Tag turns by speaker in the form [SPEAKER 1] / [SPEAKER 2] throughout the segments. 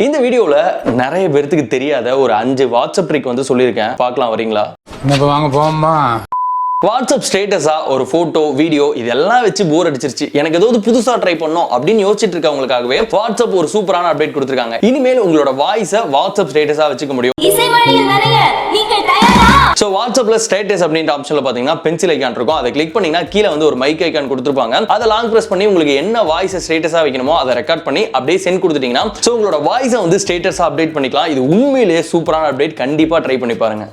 [SPEAKER 1] இந்த வீடியோல நிறைய பேருக்கு தெரியாத ஒரு 5 வாட்ஸ்அப் ட்ரிக் வந்து சொல்லியிருக்கேன். பார்க்கலாம் வரீங்களா?
[SPEAKER 2] வாங்க போமா.
[SPEAKER 1] வாட்ஸ்அப் ஸ்டேட்டஸா ஒரு போட்டோ வீடியோ இதெல்லாம் வச்சு போர் அடிச்சிருச்சு, எனக்கு ஏதாவது புதுசா ட்ரை பண்ணணும் அப்படின்னு யோசிச்சுட்டு இருக்கவங்களுக்காகவே வாட்ஸ்அப் ஒரு சூப்பரான அப்டேட் கொடுத்திருக்காங்க. இனிமேல் உங்களோட வாய்ஸை வாட்ஸ்அப் ஸ்டேட்டஸா வச்சுக்க முடியும். சோ வாட்ஸ்அப்ல ஸ்டேட்டஸ் அப்படின்ற ஆப்ஷன்ல பாத்தீங்கன்னா பென்சில் ஐகான் இருக்கும். அதை கிளிக் பண்ணீங்கன்னா கீழே வந்து ஒரு மைக் ஐகான் கொடுத்துருப்பாங்க. அதை லாங் பிரஸ் பண்ணி உங்களுக்கு என்ன வாய்ஸை ஸ்டேட்டஸா வைக்கணுமோ அதை ரெக்கார்ட் பண்ணி அப்படியே சென்ட் கொடுத்துட்டீங்கன்னா சோ உங்களோட வாய்ஸை வந்து ஸ்டேட்டஸா அப்டேட் பண்ணிக்கலாம். இது உண்மையிலேயே சூப்பரான அப்டேட், கண்டிப்பா ட்ரை பண்ணி பாருங்க.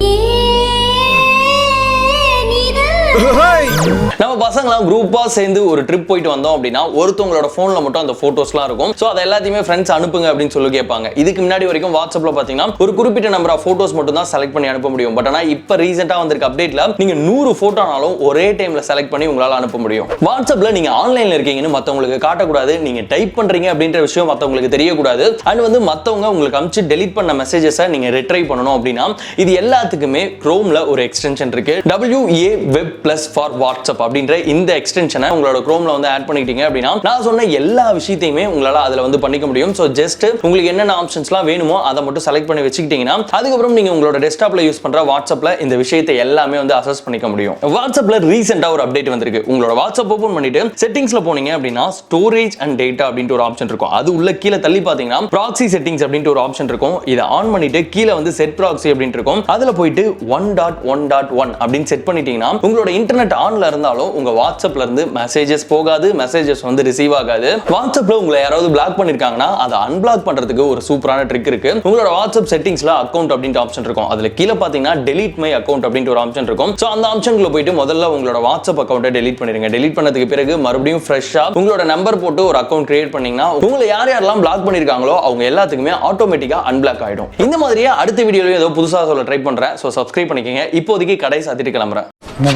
[SPEAKER 1] நம்ம பசங்களாம் குரூப்பா சேர்ந்து ஒரு ட்ரிப் போயிட்டு வந்தோம் அப்படின்னா ஒருத்தவங்களோட போன்ல மட்டும் அந்த போட்டோஸ்லாம் இருக்கும். சோ அதை எல்லாத்தையுமே ஃப்ரெண்ட்ஸ் அனுப்புங்க அப்படின்னு சொல்லி கேட்பாங்க. இதுக்கு முன்னாடி வரைக்கும் வாட்ஸ்அப்ல பாத்தீங்கன்னா ஒரு குறிப்பிட்ட நம்பர் ஆஃப் போட்டோஸ் மட்டும் தான் செலக்ட் பண்ணி அனுப்ப முடியும். பட் ஆனா இப்ப ரீசெண்டா வந்திருக்க அப்டேட்ல நீங்க 100 போட்டோனாலும் ஒரே டைம்ல செலக்ட் பண்ணி உங்களால அனுப்ப முடியும். வாட்ஸ்அப்ல நீங்க ஆன்லைன்ல இருக்கீங்கன்னு மத்தவங்களுக்கு காட்டக்கூடாது, நீங்க டைப் பண்றீங்க அப்படின்ற விஷயம் மத்தவங்களுக்கு தெரியக்கூடாது. அண்ட் வந்து மத்தவங்க உங்களுக்கு அனுப்பிச்சு டெலீட் பண்ண மெசேஜஸை நீங்க ரிட்ரைவ் பண்ணணும் அப்படின்னா இது எல்லாத்துக்குமே குரோம்ல ஒரு எக்ஸ்டென்ஷன் இருக்கு. WA Web Plus for WhatsApp அப்படின்ற இந்த எக்ஸ்டென்ஷனை உங்களோட குரோம்ல வந்து ஆட் பண்ணிட்டீங்க அப்படின்னா நான் சொன்ன எல்லா விஷயத்தையுமே உங்களால அதுல வந்து பண்ணிக்க முடியும். சோ ஜஸ்ட் உங்களுக்கு என்னென்ன ஆப்ஷன்ஸ்லாம் வேணுமோ அதை மட்டும் செலக்ட் பண்ணி வச்சுக்கிட்டீங்கன்னா அதுக்கப்புறம் நீங்க உங்களோட டெஸ்க்டாப்ல யூஸ் பண்ற வாட்ஸ்அப்ல இந்த விஷயத்தை எல்லாமே வந்து அசஸ் பண்ணிக்க முடியும். வாட்ஸ்அப்ல ரீசெண்டா ஒரு அப்டேட் வந்திருக்கு. உங்களோட வாட்ஸ்அப் ஓபன் பண்ணிட்டு செட்டிங்ஸ்ல போனீங்க அப்படின்னா ஸ்டோரேஜ் அண்ட் டேட்டா அப்படின்ற ஒரு ஆப்ஷன் இருக்கும். அது உள்ள கீழே தள்ளி பாத்தீங்கன்னா ப்ராக்ஸி செட்டிங்ஸ் அப்படின்ற ஒரு ஆப்ஷன் இருக்கும். இதை ஆன் பண்ணிட்டு கீழே வந்து செட் ப்ராக்ஸி அப்படின்னு இருக்கும். அதுல போயிட்டு 1.1.1 அப்படின்னு செட் பண்ணிட்டீங்கன்னா உங்களோட இன்டர்நெட் ஆன்ல இருந்தாலும் உங்க வாட்ஸ்அப்ல இருந்து மெசேஜஸ் போகாது, மெசேஜஸ் வந்து ரிசீவ் ஆகாது. வாட்ஸ்அப்ல உங்களை யாராவது பிளாக் பண்ணிருக்காங்கன்னா அதை அன்பிளாக் பண்றதுக்கு ஒரு சூப்பரான ட்ரிக் இருக்கு. உங்களோட வாட்ஸ்அப் செட்டிங்ஸ்ல அக்கவுண்ட் அப்படின்ற ஆப்ஷன் இருக்கும். அதுல கீழே பாத்தீங்கன்னா டெலீட் மை அக்கவுண்ட் அப்படின்ற ஒரு ஆப்ஷன் இருக்கும். சோ அந்த ஆப்ஷன்க்குள்ள போயிட்டு முதல்ல உங்களோட வாட்ஸ்அப் அக்கவுண்ட்டை டெலீட் பண்ணிடுங்க. டெலீட் பண்ணதுக்கு பிறகு மறுபடியும் ஃப்ரெஷ்ஷா உங்களோட நம்பர் போட்டு ஒரு அக்கவுண்ட் கிரியேட் பண்ணீங்கன்னா உங்களை யாரெல்லாம் பிளாக் பண்ணிருக்காங்களோ அவங்க எல்லாத்துக்குமே ஆட்டோமேட்டிக்கா அன்பிளாக் ஆயிடும். இந்த மாதிரியே அடுத்த வீடியோலயும் ஏதோ புதுசா சொல்ல ட்ரை பண்றேன். சோ சப்ஸ்கிரைப் பண்ணிக்கங்க. இப்போதைக்கு கடை சாத்திட்டு கிளம்புறேன்.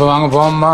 [SPEAKER 2] வாங்க போமா.